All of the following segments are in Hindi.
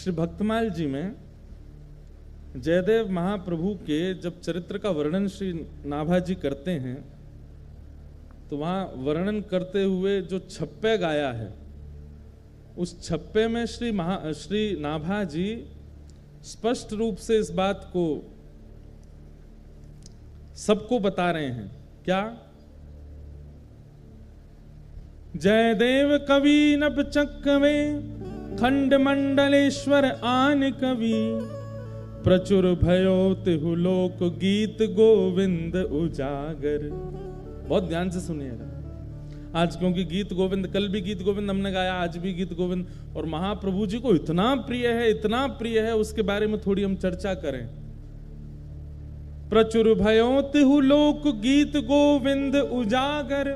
श्री भक्तमाल जी में जयदेव महाप्रभु के जब चरित्र का वर्णन श्री नाभा जी करते हैं तो वहां वर्णन करते हुए जो छप्पे गाया है, उस छप्पे में श्री नाभा जी स्पष्ट रूप से इस बात को सबको बता रहे हैं। क्या? जयदेव कवि नभ चक्कवे खंड मंडलेश्वर आन कवि प्रचुर भयो तिहु लोक गीत गोविंद उजागर। बहुत ध्यान से सुनिएगा आज, क्योंकि गीत गोविंद, कल भी गीत गोविंद हमने गाया, आज भी गीत गोविंद, और महाप्रभु जी को इतना प्रिय है, इतना प्रिय है, उसके बारे में थोड़ी हम चर्चा करें। प्रचुर भयो तिहु लोक गीत गोविंद उजागर।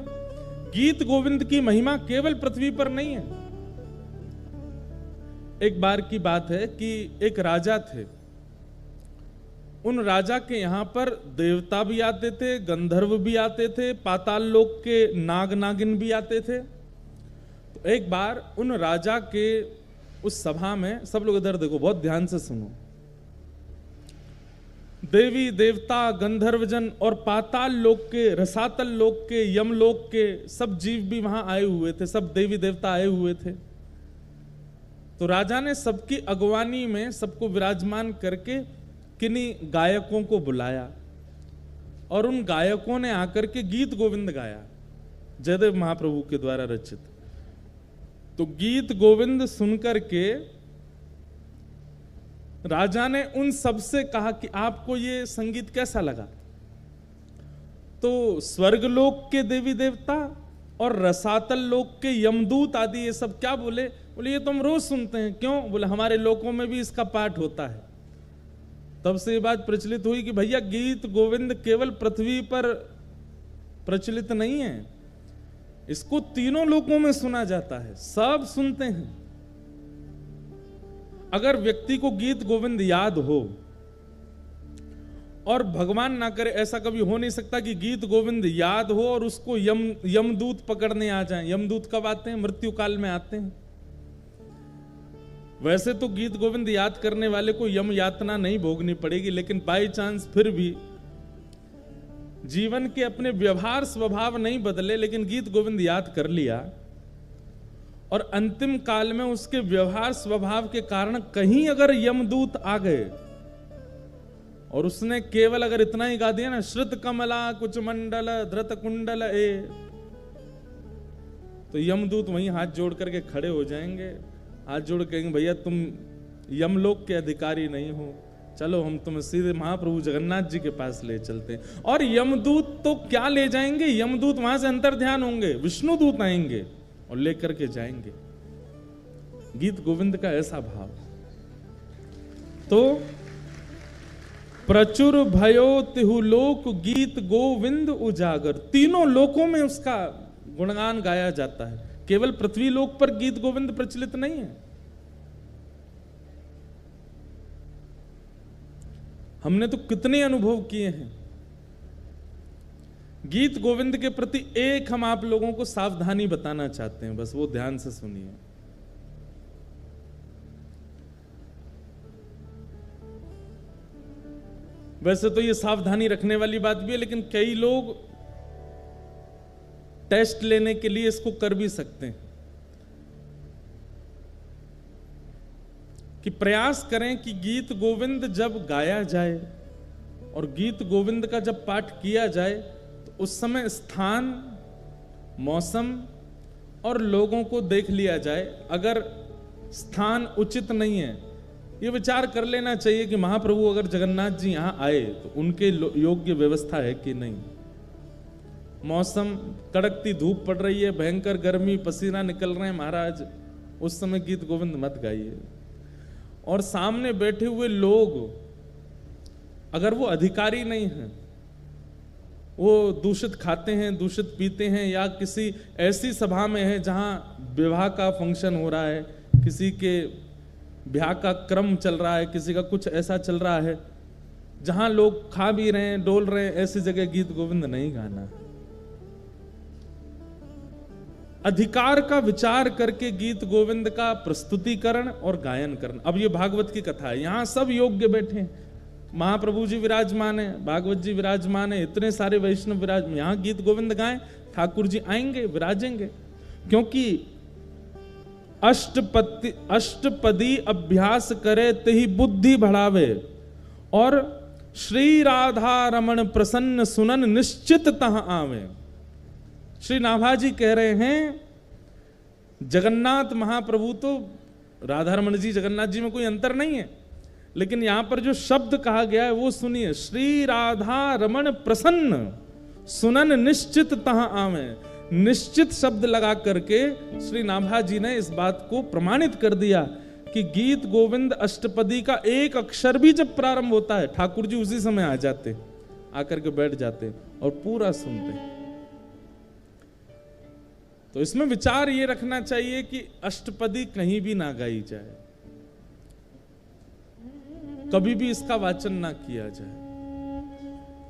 गीत गोविंद की महिमा केवल पृथ्वी पर नहीं है। एक बार की बात है कि एक राजा थे, उन राजा के यहां पर देवता भी आते थे, गंधर्व भी आते थे, पाताल लोक के नाग नागिन भी आते थे। तो एक बार उन राजा के उस सभा में, सब लोग इधर देखो, बहुत ध्यान से सुनो, देवी देवता गंधर्वजन और पाताल लोक के, रसातल लोक के, यमलोक के सब जीव भी वहां आए हुए थे, सब देवी देवता आए हुए थे। तो राजा ने सबकी अगवानी में सबको विराजमान करके किन्हीं गायकों को बुलाया और उन गायकों ने आकर के गीत गोविंद गाया, जयदेव महाप्रभु के द्वारा रचित। तो गीत गोविंद सुनकर के राजा ने उन सबसे कहा कि आपको ये संगीत कैसा लगा? तो स्वर्गलोक के देवी देवता और रसातल लोक के यमदूत आदि ये सब क्या बोले? बोले ये तो हम रोज सुनते हैं। क्यों? बोले हमारे लोकों में भी इसका पाठ होता है। तब से ये बात प्रचलित हुई कि भैया गीत गोविंद केवल पृथ्वी पर प्रचलित नहीं है, इसको तीनों लोकों में सुना जाता है, सब सुनते हैं। अगर व्यक्ति को गीत गोविंद याद हो, और भगवान ना करे ऐसा कभी हो नहीं सकता कि गीत गोविंद याद हो और उसको यमदूत पकड़ने आ जाएं। यमदूत कब आते हैं? मृत्यु काल में आते हैं। वैसे तो गीत गोविंद याद करने वाले को यम यातना नहीं भोगनी पड़ेगी, लेकिन बाय चांस फिर भी जीवन के अपने व्यवहार स्वभाव नहीं बदले, लेकिन गीत गोविंद याद कर लिया और अंतिम काल में उसके व्यवहार स्वभाव के कारण कहीं अगर यमदूत आ गए और उसने केवल अगर इतना ही गा दिया ना, श्रुत कमला कुछ मंडल धृत कुंडल ए, तो यमदूत वहीं हाथ जोड़ करके खड़े हो जाएंगे, हाथ जोड़ कहेंगे भैया तुम यमलोक के अधिकारी नहीं हो, चलो हम तुम्हें सीधे महाप्रभु जगन्नाथ जी के पास ले चलते हैं। और यमदूत तो क्या ले जाएंगे, यमदूत वहां से अंतर्ध्यान होंगे, विष्णु दूत आएंगे और लेकर के जाएंगे। गीत गोविंद का ऐसा भाव। तो प्रचुर भयो तिहु लोक गीत गोविंद उजागर, तीनों लोकों में उसका गुणगान गाया जाता है, केवल पृथ्वी लोक पर गीत गोविंद प्रचलित नहीं है। हमने तो कितने अनुभव किए हैं। गीत गोविंद के प्रति एक हम आप लोगों को सावधानी बताना चाहते हैं, बस वो ध्यान से सुनिए। वैसे तो ये सावधानी रखने वाली बात भी है, लेकिन कई लोग टेस्ट लेने के लिए इसको कर भी सकते हैं कि प्रयास करें कि गीत गोविंद जब गाया जाए और गीत गोविंद का जब पाठ किया जाए तो उस समय स्थान, मौसम और लोगों को देख लिया जाए। अगर स्थान उचित नहीं है, ये विचार कर लेना चाहिए कि महाप्रभु अगर जगन्नाथ जी यहां आए तो उनके योग्य व्यवस्था है कि नहीं। मौसम, कड़कती धूप पड़ रही है, भयंकर गर्मी, पसीना निकल रहे हैं महाराज, उस समय गीत गोविंद मत गाइए। और सामने बैठे हुए लोग अगर वो अधिकारी नहीं हैं, वो दूषित खाते हैं, दूषित पीते हैं, या किसी ऐसी सभा में है जहां विवाह का फंक्शन हो रहा है, किसी के ब्याह का क्रम चल रहा है, किसी का कुछ ऐसा चल रहा है जहां लोग खा भी रहे हैं, डोल रहे हैं, ऐसी जगह गीत गोविंद नहीं गाना। अधिकार का विचार करके गीत गोविंद का प्रस्तुतिकरण और गायन करना। अब ये भागवत की कथा है, यहां सब योग्य बैठे हैं, महाप्रभु जी विराजमान है, भागवत जी विराजमान है, इतने सारे वैष्णव विराजमान, यहां गीत गोविंद गाएं, ठाकुर जी आएंगे विराजेंगे। क्योंकि अष्टपदी अभ्यास करे तही बुद्धि बढ़ावे, और श्री राधा रमण प्रसन्न सुनन निश्चित तह आवे। श्री नाभाजी कह रहे हैं जगन्नाथ महाप्रभु तो राधा रमण जी जगन्नाथ जी में कोई अंतर नहीं है, लेकिन यहां पर जो शब्द कहा गया है वो सुनिए, श्री राधा रमण प्रसन्न सुनन निश्चित तह आवे। निश्चित शब्द लगा करके श्री नाभाजी ने इस बात को प्रमाणित कर दिया कि गीत गोविंद अष्टपदी का एक अक्षर भी जब प्रारंभ होता है ठाकुर जी उसी समय आ जाते, आकर के बैठ जाते और पूरा सुनते। तो इसमें विचार ये रखना चाहिए कि अष्टपदी कहीं भी ना गाई जाए, कभी भी इसका वाचन ना किया जाए।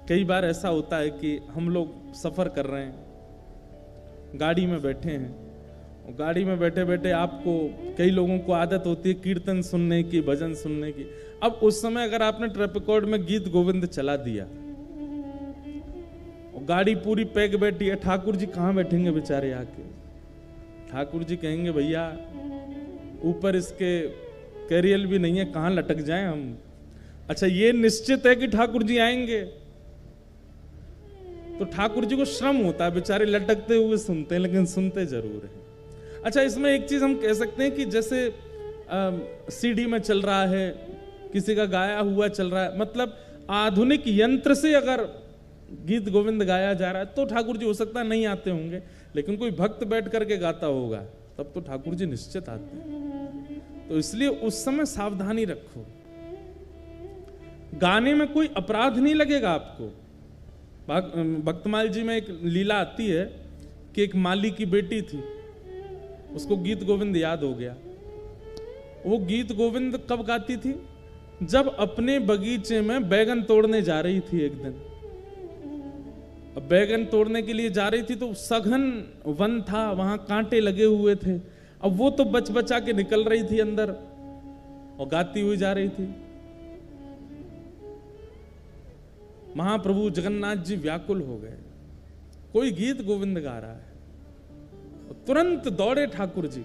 कई बार ऐसा होता है कि हम लोग सफर कर रहे हैं, गाड़ी में बैठे हैं, और गाड़ी में बैठे बैठे आपको, कई लोगों को आदत होती है कीर्तन सुनने की, भजन सुनने की। अब उस समय अगर आपने ट्रैप रिकॉर्ड में गीत गोविंद चला दिया और गाड़ी पूरी पैक बैठी है, ठाकुर जी कहां बैठेंगे बेचारे आके? ठाकुर जी कहेंगे भैया ऊपर इसके कैरियल भी नहीं है, कहां लटक जाएं हम। अच्छा ये निश्चित है कि ठाकुर जी आएंगे, तो ठाकुर जी को श्रम होता है, बेचारे लटकते हुए सुनते हैं, लेकिन सुनते जरूर हैं। अच्छा इसमें एक चीज हम कह सकते हैं कि जैसे सीडी में चल रहा है, किसी का गाया हुआ चल रहा है, मतलब आधुनिक यंत्र से अगर गीत गोविंद गाया जा रहा है तो ठाकुर जी हो सकता है नहीं आते होंगे, लेकिन कोई भक्त बैठ करके गाता होगा तब तो ठाकुर जी निश्चित आते हैं। तो इसलिए उस समय सावधानी रखो, गाने में कोई अपराध नहीं लगेगा आपको। भक्तमाल जी में एक लीला आती है कि एक माली की बेटी थी, उसको गीत गोविंद याद हो गया। वो गीत गोविंद कब गाती थी? जब अपने बगीचे में बैगन तोड़ने जा रही थी एक दिन। अब बैगन तोड़ने के लिए जा रही थी तो सघन वन था, वहां कांटे लगे हुए थे। अब वो तो बच बचा के निकल रही थी अंदर और गाती हुई जा रही थी। महाप्रभु जगन्नाथ जी व्याकुल हो गए, कोई गीत गोविंद गा रहा है, तुरंत दौड़े ठाकुर जी।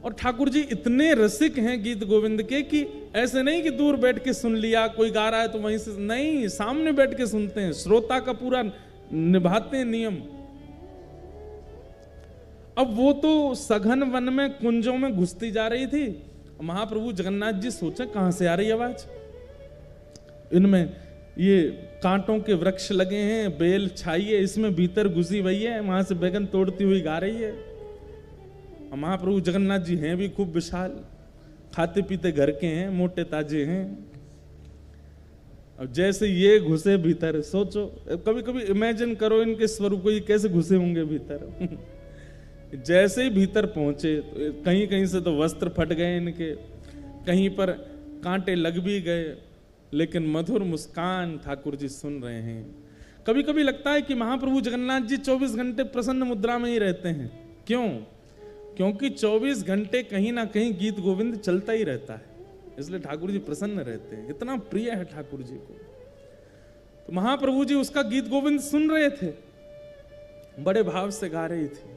और ठाकुर जी इतने रसिक हैं गीत गोविंद के कि ऐसे नहीं कि दूर बैठ के सुन लिया, कोई गा रहा है तो वहीं से नहीं, सामने बैठ के सुनते हैं, श्रोता का पूरा निभाते हैं नियम। अब वो तो सघन वन में कुंजों में घुसती जा रही थी। महाप्रभु जगन्नाथ जी सोचे कहां से आ रही आवाज, इनमें ये कांटों के वृक्ष लगे हैं, बेल छाई है, इसमें भीतर घुसी हुई है, वहां से बैगन तोड़ती हुई गा रही है। महाप्रभु जगन्नाथ जी हैं भी खूब विशाल, खाते पीते घर के हैं, मोटे ताजे हैं। अब जैसे ये घुसे भीतर, सोचो कभी कभी इमेजिन करो इनके स्वरूप को, ये कैसे घुसे होंगे भीतर। जैसे ही भीतर पहुंचे तो कहीं कहीं से तो वस्त्र फट गए इनके, कहीं पर कांटे लग भी गए, लेकिन मधुर मुस्कान ठाकुर जी सुन रहे हैं। कभी कभी लगता है कि महाप्रभु जगन्नाथ जी 24 घंटे प्रसन्न मुद्रा में ही रहते हैं। क्यों? क्योंकि 24 घंटे कहीं ना कहीं गीत गोविंद चलता ही रहता है, इसलिए ठाकुर जी प्रसन्न रहते हैं, इतना प्रिय है ठाकुर जी को। तो महाप्रभु जी उसका गीत गोविंद सुन रहे थे, बड़े भाव से गा रही थी।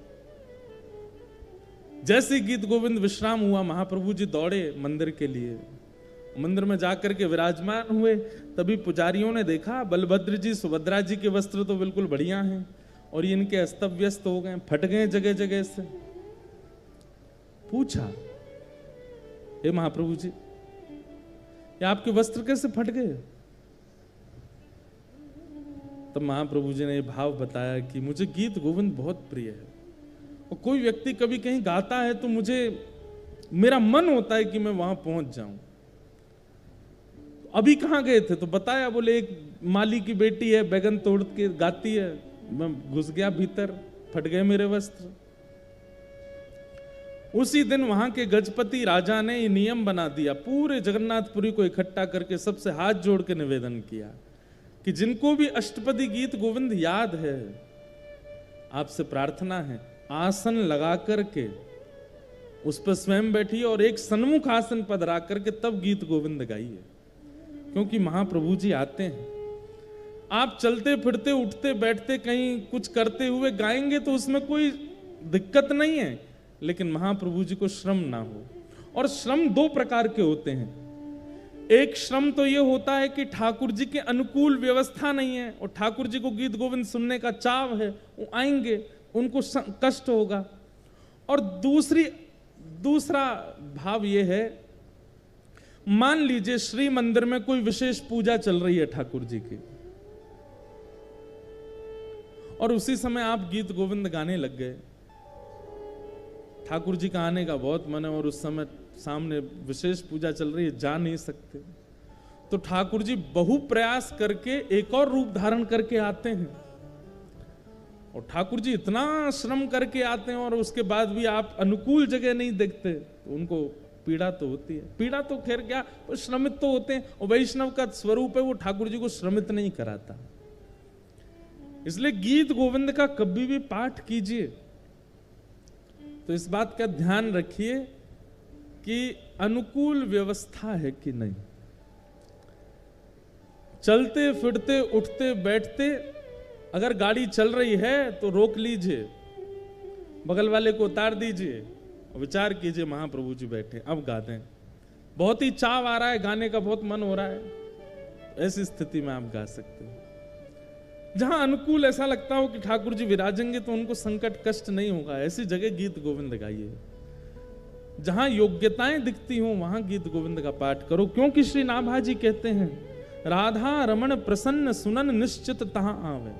जैसे गीत गोविंद विश्राम हुआ, महाप्रभु जी दौड़े मंदिर के लिए, मंदिर में जाकर के विराजमान हुए। तभी पुजारियों ने देखा बलभद्र जी सुभद्रा जी के वस्त्र तो बिल्कुल बढ़िया हैं और ये इनके अस्त व्यस्त हो गए, फट गए जगह जगह से। पूछा, हे महाप्रभु जी ये आपके वस्त्र कैसे फट गए? तब महाप्रभु जी ने ये भाव बताया कि मुझे गीत गोविंद बहुत प्रिय है, और कोई व्यक्ति कभी कहीं गाता है तो मुझे, मेरा मन होता है कि मैं वहां पहुंच जाऊं। अभी कहां गए थे? तो बताया, बोले एक माली की बेटी है, बैगन तोड़ के गाती है, मैं घुस गया भीतर, फट गए मेरे वस्त्र। उसी दिन वहां के गजपति राजा ने ये नियम बना दिया, पूरे जगन्नाथपुरी को इकट्ठा करके सबसे हाथ जोड़ के निवेदन किया कि जिनको भी अष्टपदी गीत गोविंद याद है, आपसे प्रार्थना है आसन लगा करके उस पर स्वयं बैठिए और एक सन्मुख आसन पर रख करके तब गीत गोविंद गाइए, क्योंकि महाप्रभु जी आते हैं। आप चलते फिरते उठते बैठते कहीं कुछ करते हुए गाएंगे तो उसमें कोई दिक्कत नहीं है, लेकिन महाप्रभु जी को श्रम ना हो। और श्रम दो प्रकार के होते हैं। एक श्रम तो यह होता है कि ठाकुर जी के अनुकूल व्यवस्था नहीं है और ठाकुर जी को गीत गोविंद सुनने का चाव है, वो आएंगे, उनको कष्ट होगा। और दूसरा भाव यह है, मान लीजिए श्री मंदिर में कोई विशेष पूजा चल रही है ठाकुर जी की, और उसी समय आप गीत गोविंद गाने लग गए। ठाकुर जी का आने का बहुत मन है और उस समय सामने विशेष पूजा चल रही है, जा नहीं सकते, तो ठाकुर जी बहु प्रयास करके एक और रूप धारण करके आते हैं। और ठाकुर जी इतना श्रम करके आते हैं और उसके बाद भी आप अनुकूल जगह नहीं देखते, तो उनको पीड़ा तो होती है। पीड़ा तो खैर क्या, वो श्रमित तो होते हैं, और वैष्णव का स्वरूप है वो ठाकुर जी को श्रमित नहीं कराता। इसलिए गीत गोविंद का कभी भी पाठ कीजिए तो इस बात का ध्यान रखिए कि अनुकूल व्यवस्था है कि नहीं। चलते फिरते उठते बैठते अगर गाड़ी चल रही है तो रोक लीजिए, बगल वाले को उतार दीजिए और विचार कीजिए महाप्रभु जी बैठे, अब गा दें। बहुत ही चाव आ रहा है, गाने का बहुत मन हो रहा है, ऐसी स्थिति में आप गा सकते हो। जहां अनुकूल ऐसा लगता हो कि ठाकुर जी विराजेंगे तो उनको संकट कष्ट नहीं होगा, ऐसी जगह गीत गोविंद गाइए। जहां योग्यताएं दिखती हो वहां गीत गोविंद का पाठ करो, क्योंकि श्री नाभा जी कहते हैं, राधा रमण प्रसन्न सुनन निश्चित तहां आवे।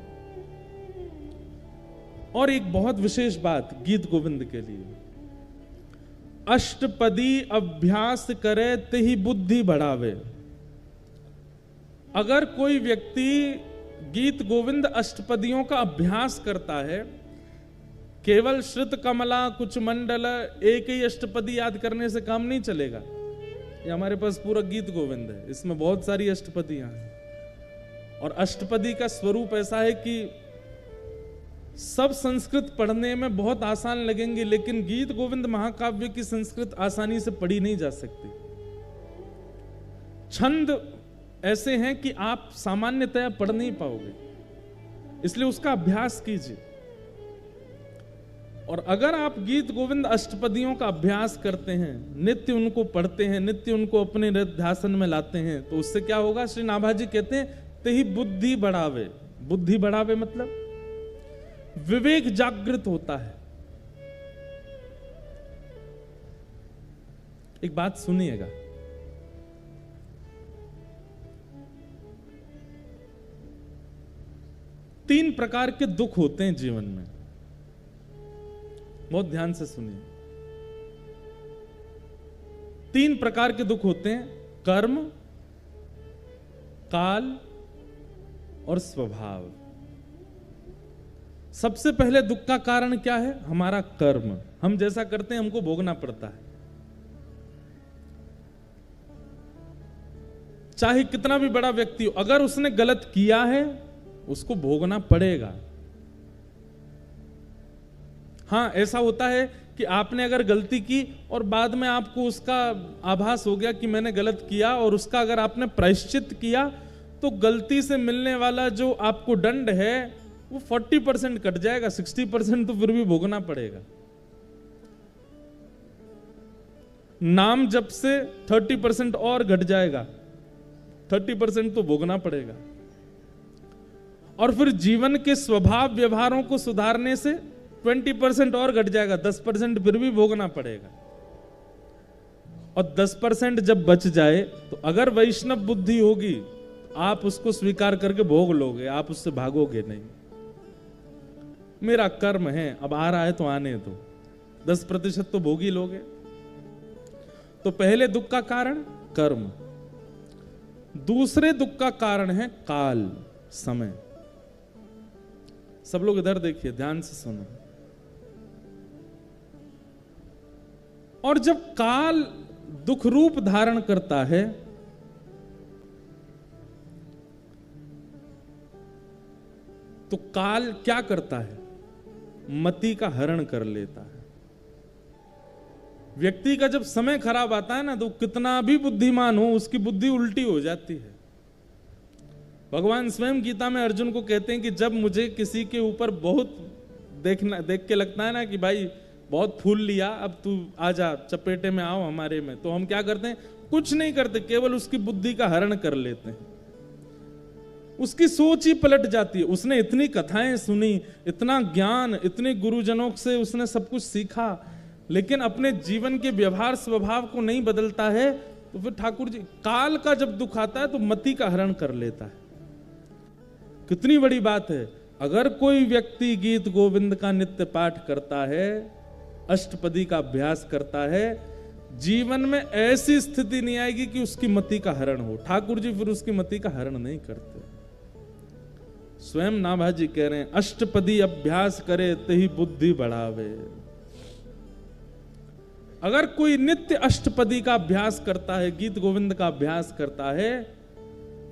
और एक बहुत विशेष बात गीत गोविंद के लिए, अष्टपदी अभ्यास करे तिहि बुद्धि बढ़ावे। अगर कोई व्यक्ति गीत गोविंद अष्टपदियों का अभ्यास करता है, केवल श्रुत कमला कुछ मंडल एक ही अष्टपदी याद करने से काम नहीं चलेगा। ये हमारे पास पूरा गीत गोविंद है, इसमें बहुत सारी अष्टपदियां हैं और अष्टपदी का स्वरूप ऐसा है कि सब संस्कृत पढ़ने में बहुत आसान लगेंगे, लेकिन गीत गोविंद महाकाव्य की संस्कृत आसानी से पढ़ी नहीं जा सकती। छंद ऐसे हैं कि आप सामान्यतया पढ़ नहीं पाओगे, इसलिए उसका अभ्यास कीजिए। और अगर आप गीत गोविंद अष्टपदियों का अभ्यास करते हैं, नित्य उनको पढ़ते हैं, नित्य उनको अपने ध्यान में लाते हैं, तो उससे क्या होगा, श्री नाभा जी कहते हैं, तेहि बुद्धि बढ़ावे। बुद्धि बढ़ावे मतलब विवेक जागृत होता है। एक बात सुनिएगा, तीन प्रकार के दुख होते हैं जीवन में, बहुत ध्यान से सुनिए। तीन प्रकार के दुख होते हैं, कर्म, काल और स्वभाव। सबसे पहले दुख का कारण क्या है, हमारा कर्म। हम जैसा करते हैं हमको भोगना पड़ता है, चाहे कितना भी बड़ा व्यक्ति हो, अगर उसने गलत किया है उसको भोगना पड़ेगा। हां, ऐसा होता है कि आपने अगर गलती की और बाद में आपको उसका आभास हो गया कि मैंने गलत किया, और उसका अगर आपने प्रायश्चित किया तो गलती से मिलने वाला जो आपको दंड है वो 40% कट जाएगा, 60% तो फिर भी भोगना पड़ेगा। नाम जप से 30% और घट जाएगा, 30% तो भोगना पड़ेगा। और फिर जीवन के स्वभाव व्यवहारों को सुधारने से 20% और घट जाएगा, 10% फिर भी भोगना पड़ेगा। और 10% जब बच जाए तो अगर वैष्णव बुद्धि होगी आप उसको स्वीकार करके भोग लोगे, आप उससे भागोगे नहीं। मेरा कर्म है, अब आ रहा है तो आने दो, 10% तो भोग ही लोगे। तो पहले दुख का कारण कर्म, दूसरे दुख का कारण है काल, समय। सब लोग इधर देखिए, ध्यान से सुनो। और जब काल दुख रूप धारण करता है तो काल क्या करता है, मति का हरण कर लेता है। व्यक्ति का जब समय खराब आता है ना, तो कितना भी बुद्धिमान हो उसकी बुद्धि उल्टी हो जाती है। भगवान स्वयं गीता में अर्जुन को कहते हैं कि जब मुझे किसी के ऊपर बहुत देख के लगता है ना कि भाई बहुत फूल लिया, अब तू आजा चपेटे में आओ हमारे में, तो हम क्या करते हैं? कुछ नहीं करते, केवल उसकी बुद्धि का हरण कर लेते हैं। उसकी सोच ही पलट जाती है। उसने इतनी कथाएं सुनी, इतना ज्ञान, इतने गुरुजनों से उसने सब कुछ सीखा, लेकिन अपने जीवन के व्यवहार स्वभाव को नहीं बदलता है, तो फिर ठाकुर जी काल का जब दुख आता है तो मति का हरण कर लेता है। कितनी बड़ी बात है। अगर कोई व्यक्ति गीत गोविंद का नित्य पाठ करता है, अष्टपदी का अभ्यास करता है, जीवन में ऐसी स्थिति नहीं आएगी कि उसकी मति का हरण हो। ठाकुर जी फिर उसकी मति का हरण नहीं करते। स्वयं नाभाजी कह रहे हैं, अष्टपदी अभ्यास करे तही बुद्धि बढ़ावे। अगर कोई नित्य अष्टपदी का अभ्यास करता है, गीत गोविंद का अभ्यास करता है,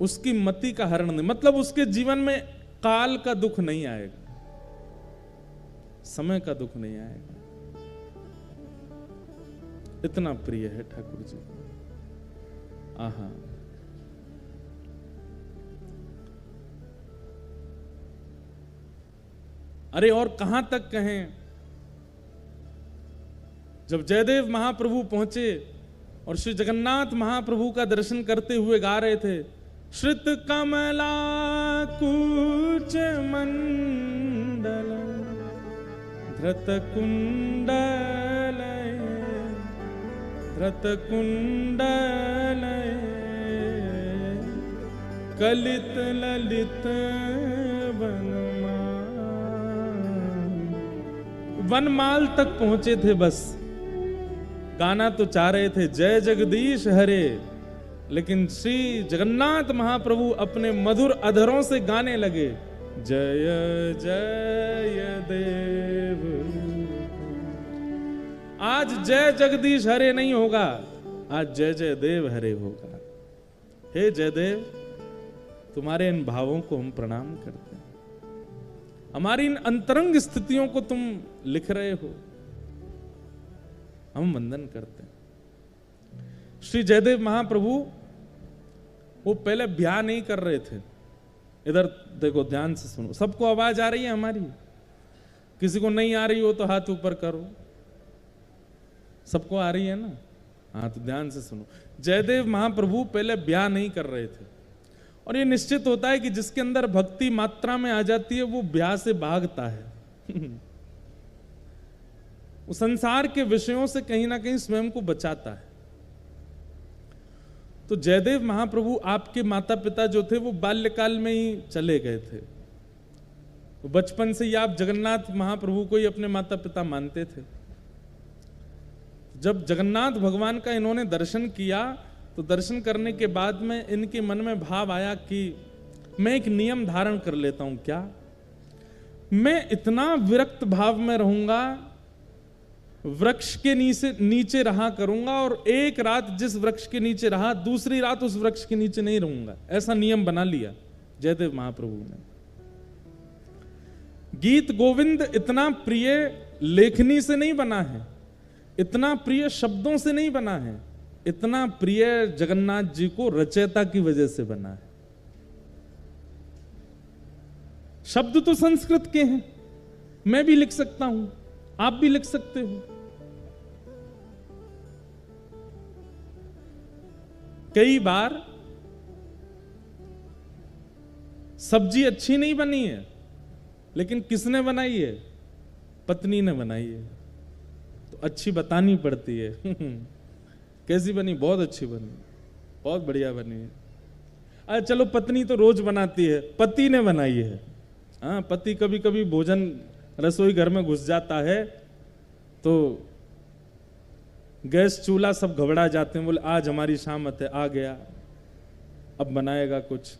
उसकी मति का हरण नहीं, मतलब उसके जीवन में काल का दुख नहीं आएगा, समय का दुख नहीं आएगा। इतना प्रिय है ठाकुर जी। आहा, अरे और कहां तक कहें। जब जयदेव महाप्रभु पहुंचे और श्री जगन्नाथ महाप्रभु का दर्शन करते हुए गा रहे थे, श्रित कमला कूच मंडल धृत कुंडल धृत कुंडल कलित ललित वनमाल तक पहुंचे थे। बस गाना तो चाह रहे थे जय जगदीश हरे, लेकिन श्री जगन्नाथ महाप्रभु अपने मधुर अधरों से गाने लगे, जय जय देव। आज जय जगदीश हरे नहीं होगा, आज जय जय देव हरे होगा। हे जयदेव, तुम्हारे इन भावों को हम प्रणाम करते हैं। हमारी इन अंतरंग स्थितियों को तुम लिख रहे हो, हम वंदन करते हैं। श्री जयदेव महाप्रभु वो पहले ब्याह नहीं कर रहे थे। इधर देखो, ध्यान से सुनो। सबको आवाज आ रही है हमारी? किसी को नहीं आ रही हो तो हाथ ऊपर करो। सबको आ रही है ना? हाँ, तो ध्यान से सुनो। जयदेव महाप्रभु पहले ब्याह नहीं कर रहे थे, और ये निश्चित होता है कि जिसके अंदर भक्ति मात्रा में आ जाती है वो ब्याह से भागता है। वो संसार के विषयों से कहीं ना कहीं स्वयं को बचाता है। तो जयदेव महाप्रभु, आपके माता पिता जो थे वो बाल्यकाल में ही चले गए थे। तो बचपन से ही आप जगन्नाथ महाप्रभु को ही अपने माता पिता मानते थे। जब जगन्नाथ भगवान का इन्होंने दर्शन किया, तो दर्शन करने के बाद में इनके मन में भाव आया कि मैं एक नियम धारण कर लेता हूं। क्या? मैं इतना विरक्त भाव में रहूंगा, वृक्ष के नीचे रहा करूंगा, और एक रात जिस वृक्ष के नीचे रहा, दूसरी रात उस वृक्ष के नीचे नहीं रहूंगा। ऐसा नियम बना लिया जयदेव महाप्रभु ने। गीत गोविंद इतना प्रिय लेखनी से नहीं बना है, इतना प्रिय शब्दों से नहीं बना है, इतना प्रिय जगन्नाथ जी को रचयिता की वजह से बना है। शब्द तो संस्कृत के हैं, मैं भी लिख सकता हूं, आप भी लिख सकते हो। कई बार सब्जी अच्छी नहीं बनी है, लेकिन किसने बनाई है? पत्नी ने बनाई है, तो अच्छी बतानी पड़ती है। कैसी बनी? बहुत अच्छी बनी, बहुत बढ़िया बनी है। अरे चलो, पत्नी तो रोज बनाती है, पति ने बनाई है। हाँ, पति कभी कभी भोजन रसोई घर में घुस जाता है तो गैस चूल्हा सब घबरा जाते हैं, बोले आज हमारी शामत है, आ गया, अब बनाएगा कुछ।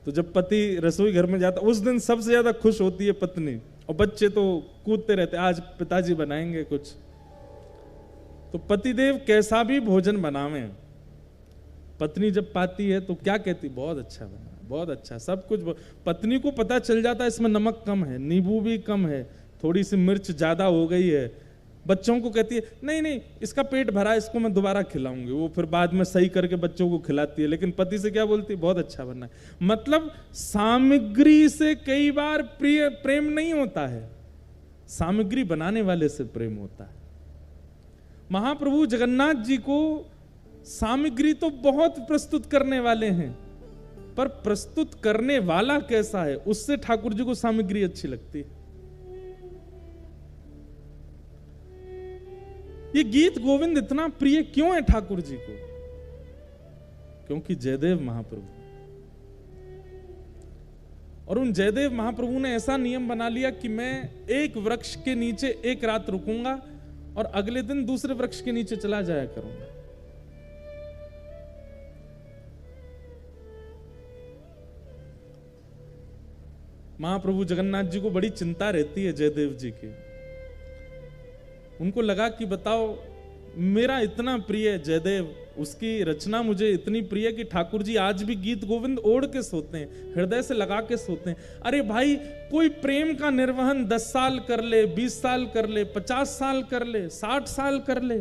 तो जब पति रसोई घर में जाता, उस दिन सबसे ज्यादा खुश होती है पत्नी, और बच्चे तो कूदते रहते, आज पिताजी बनाएंगे कुछ। तो पतिदेव कैसा भी भोजन बनावे, पत्नी जब पाती है तो क्या कहती? बहुत अच्छा बना, बहुत अच्छा, सब कुछ। पत्नी को पता चल जाता है इसमें नमक कम है, नींबू भी कम है, थोड़ी सी मिर्च ज्यादा हो गई है, बच्चों को कहती है नहीं नहीं इसका पेट भरा है, इसको मैं दोबारा खिलाऊंगी, वो फिर बाद में सही करके बच्चों को खिलाती है, लेकिन पति से क्या बोलती है, बहुत अच्छा बना है। मतलब सामग्री से कई बार प्रेम नहीं होता है, सामग्री बनाने वाले से प्रेम होता है। महाप्रभु जगन्नाथ जी को सामग्री तो बहुत प्रस्तुत करने वाले हैं, पर प्रस्तुत करने वाला कैसा है उससे ठाकुर जी को सामग्री अच्छी लगती है। ये गीत गोविंद इतना प्रिय क्यों है ठाकुर जी को? क्योंकि जयदेव महाप्रभु, और उन जयदेव महाप्रभु ने ऐसा नियम बना लिया कि मैं एक वृक्ष के नीचे एक रात रुकूंगा और अगले दिन दूसरे वृक्ष के नीचे चला जाया करूंगा। महाप्रभु जगन्नाथ जी को बड़ी चिंता रहती है जयदेव जी की। उनको लगा कि बताओ मेरा इतना प्रिय जयदेव, उसकी रचना मुझे इतनी प्रिय कि ठाकुर जी आज भी गीत गोविंद ओढ़ के सोते हैं, हृदय से लगा के सोते हैं। अरे भाई कोई प्रेम का निर्वहन 10 साल कर ले, 20 साल कर ले, 50 साल कर ले, 60 साल कर ले,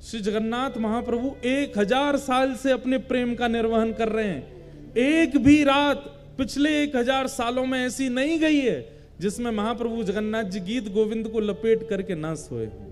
श्री जगन्नाथ महाप्रभु 1000 साल से अपने प्रेम का निर्वहन कर रहे हैं। एक भी रात पिछले 1000 सालों में ऐसी नहीं गई है जिसमें महाप्रभु जगन्नाथ जी गीत गोविंद को लपेट करके ना सोए हो।